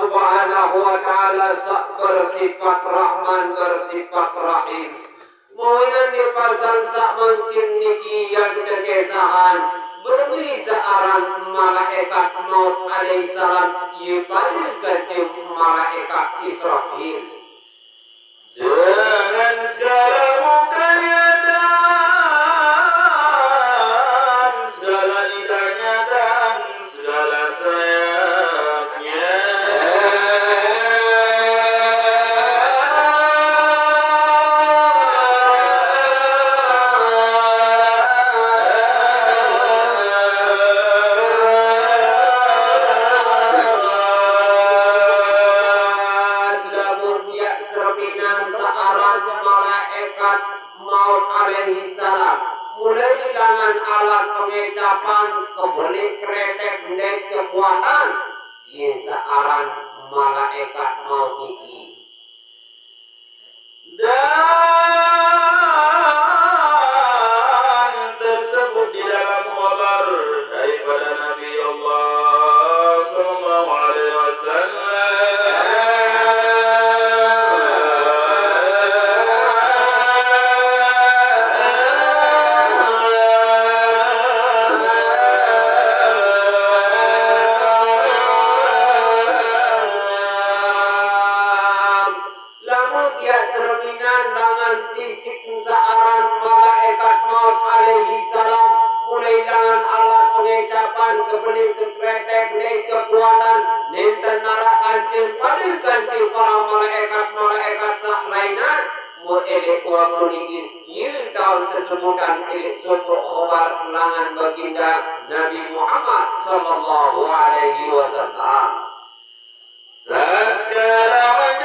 Subhanahu wa ta'ala bersifat Rahman, bersifat Rahim. Mohon dipasan sak mungkin niki yang kekesahan berbisa aran malaikat maut alaihissalam yupadil kecil malaikat Israfil. Dengan segala mukanya dan segala lidahnya dan segala sayapnya, maut alaihi salam mulai dengan alat pengecapan kebeli kretek dan kekuatan yesaran malaikat maut iki dan tersebut di dalam khabar daripada Nabi Allah Sallallahu Alaihi Wasallam. fisik seorang malaikat maut alaihi salam mulai dengan alat pengecapan kebeli kekretek dan kekuatan dan tenara kancil paling kancil para malaikat sak lainnya mu elek wa kuningin yu tahun tersebutkan elek suku khobar langan baginda Nabi Muhammad sallallahu alaihi wasallam. Tatkala